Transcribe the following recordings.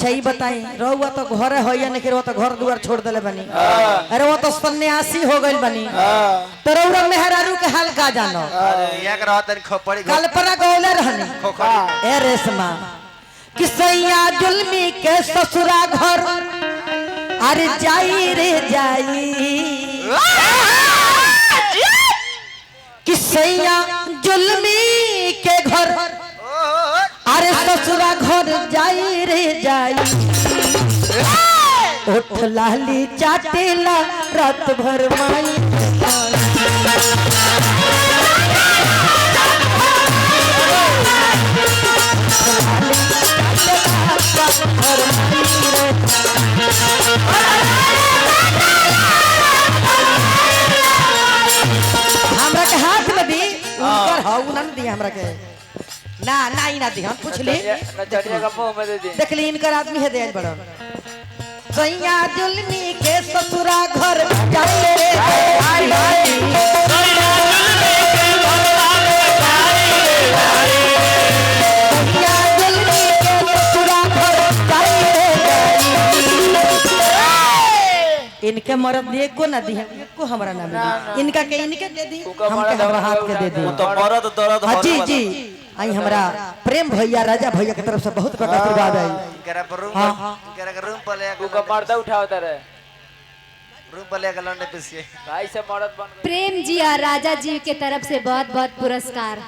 अच्छा ये बताई रहुआ तो घर है या नहीं तो घर दुआर छोड़ दिले बनी अरे वो तो सन्यासी हो गई बनी तो रहुआ मेहरारू के हाल का जानो कल्पना गौले रहनी ए रेशमा किसैया जुल्मी के ससुरा घर अरे जाई रे जाई किसैया जुल्मी के घर अरे ससुरा घर जाई रे जाई उठ लाली चाटेला रात भर माई हमरा के हाथ में दी ऊपर हाउ न दिया हमरा के ना ना ही ना दी हम पूछ ली देख ली इनकर आदमी है देल बड़ा सैया जुल्मी के ससुरा घर जाए रे इनके मरद दिए को ना दी को हमरा ना मिली इनका के इनके दे दी हमके हमरा हाथ के दे दी तो मरद दर्द हां जी जी आई हमरा प्रेम भैया राजा भैया की तरफ से बहुत बड़ा आशीर्वाद आई करा रूम पर ले तू का मर्द उठावता रे रूम पर ले लौंडे पिसिए भाई से मर्द बन प्रेम जी और राजा जी के तरफ से बहुत-बहुत पुरस्कार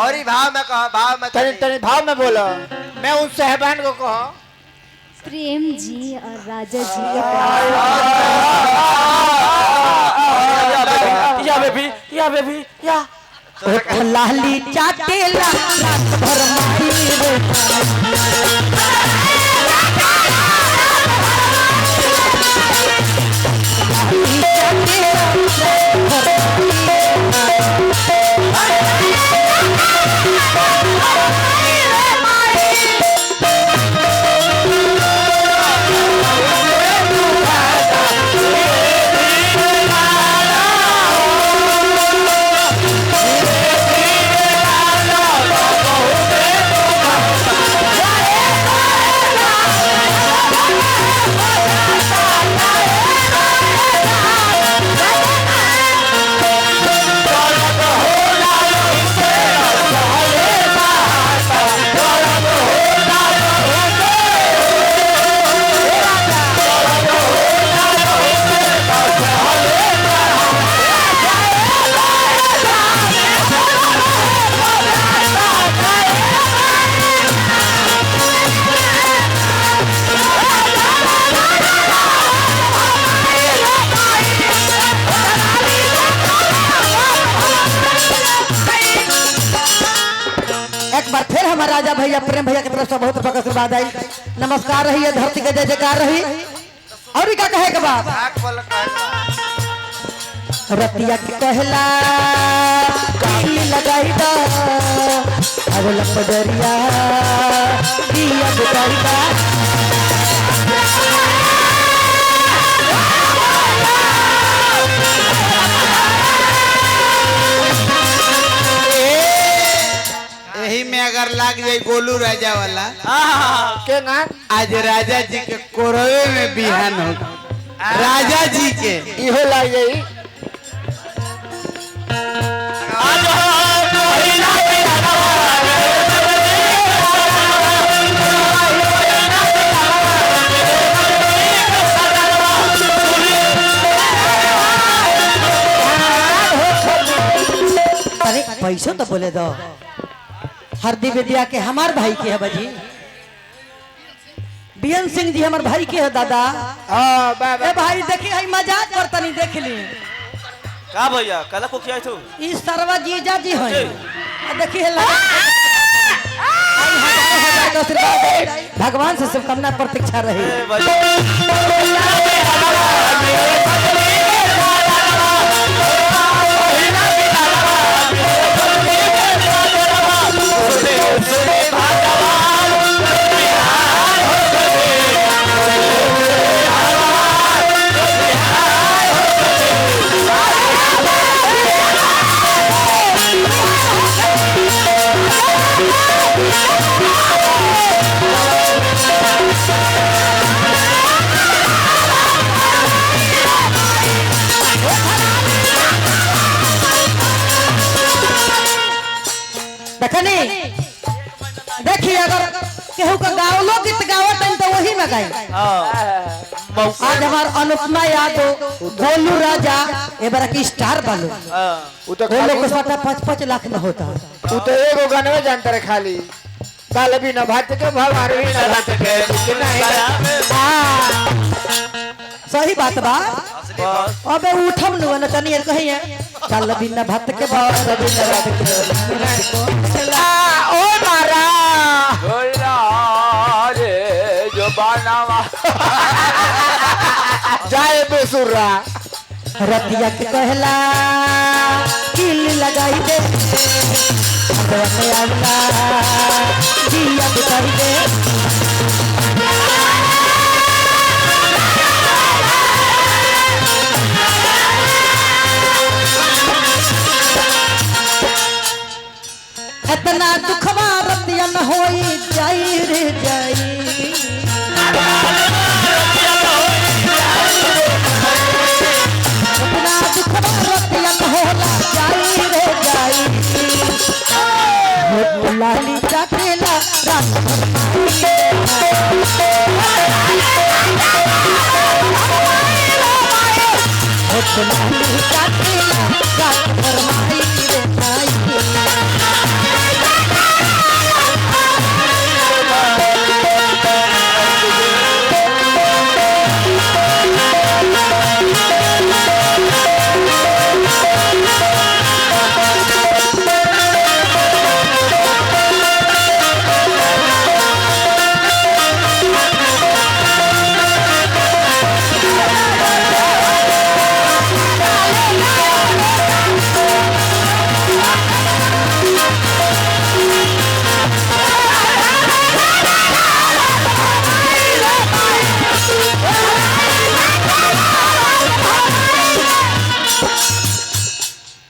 और ही भाव में कहो भाव में तनी भाव में बोलो मैं उन साहबान को कहो प्रेम जी और राजा जी या बेबी या उठ लाली चाटेला रात भर माई रे राजा भैया प्रेम भैया की तरफ से बहुत बड़ा आशीर्वाद आई नमस्कार रही है धरती के जय जयकार रही और क्या कहे के बाद रतिया के कहला काली लगाई दा अब लपदरिया दिया बुताई दा यही में अगर लाग जाए गोलू राजा वाला के ना आज राजा जी के कोरवे में बिहान हो राजा जी के इहो लाग जाई पैसों तो बोले दो हरदी विद्या के हमार भाई के है बाजी बीएन सिंह जी हमार भाई के है दादा ए भाई देखी हई मजाक करता नहीं देख ली का भैया कला को किया तू ई सरवा जीजा जी है देखी है भगवान से शुभकामना प्रतीक्षा रही गाई हाँ आज हमार अनुपमा यादव गोलू राजा ए बार की स्टार बालू हाँ उ तो वो लोग को साटा 5-5 लाख में होता है उ तो एगो गाना जानता रे खाली काल भी न भात के भवार भी न भात के सही बात बा बस अबे उठम नु न तनी कहिए चल बिना भात के बात बिना भात के ओ मारा बोला रे जो बनावा जाए बेसुरा रतिया के कहला किल लगाई दे अंदर में आवला दिया बुताई दे